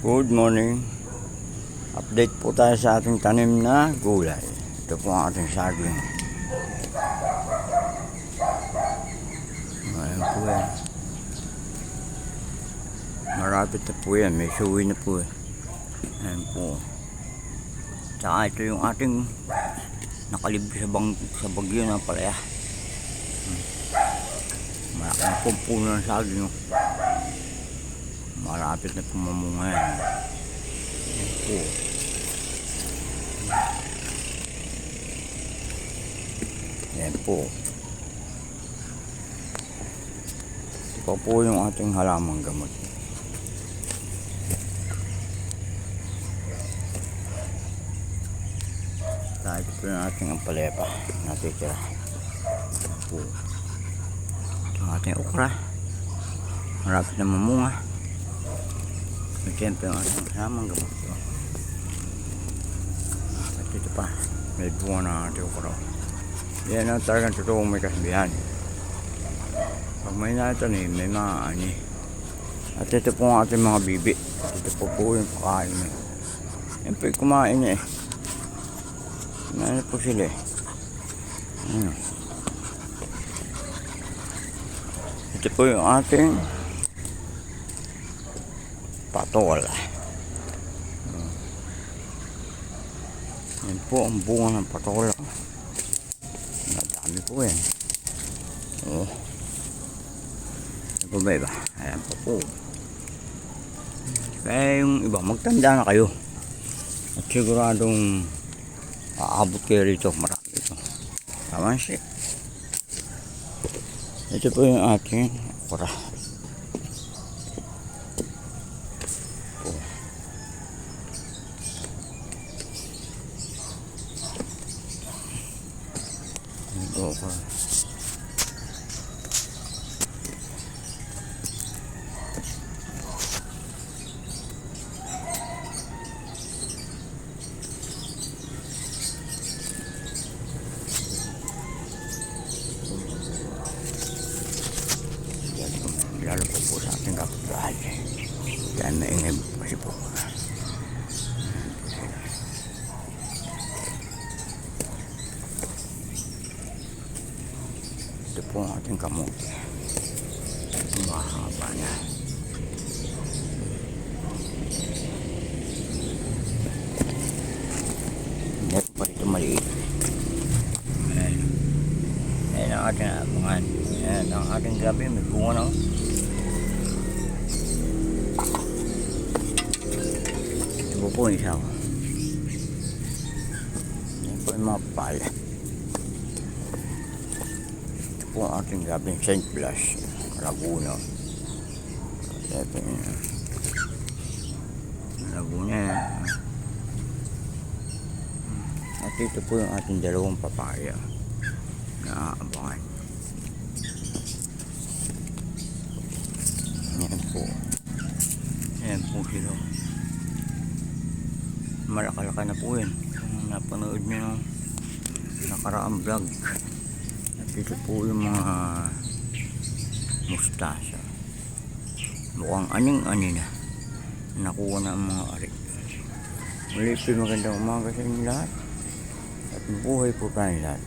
Good morning. Update po tayo sa ating tanim na gulay. Ito po ang ating saging. Ayan po yan. Marapit na po yan. May suwi na po eh. Ayan po. Tsaka ito yung ating nakalibri sa bagyo na palaya. Malaki na po puno ng saging. Malapit na pumamunga yan. Ayan po. Ayan po. Ito po yung ating halamang gamot. Ito po yung ating ampalaya pa. Natitira. Ayan po. Ito yung ating okra. Malapit na mamunga. At siyempre yung ating halamang gamot. At ito pa. May bunga na ating okra. Yan ang talagang totoong may kasabihan. Pag may natanim, may mga ani. At ito po ang ating mga bibi. Ito po yung pakain mo. Yan po yung kumain eh. Ano po sila eh. Ito po yung ating patol. Yan po ang bunga ng patol. Dami po yan. Oh. Ano po ba iba? Ayan po. Kaya yung iba, magtanda na kayo. At siguradong aabot kayo rito. Marami ito. Tama siya. Ito po yung aking okra. Ito okra. Lalo po sa ating kapitbahay. Yan maingay kasi po. Ito po ang ating kamote. Mahaba na. Hindi pa rito maliit. Ayan. Ayan ang ating abangan. Ayan ang ating gabi. May bunga na. Ito po yung isa ko. Yan po yung mga pala. Ito po ang ating gabing St. Blas, Laguna. Ito yung Laguna yan. At ito po yung ating dalawang papaya na aabangan. Yan po. Yan po sila. Malakalaka na po yun. Kung napanood nyo ng nakaraang vlog. At ito po yung mga mustasa. Mukhang aning-ani na. Nakuha na ang mga ari. Muli po magandang umaga sa inyo lahat. At buhay po tayo lahat.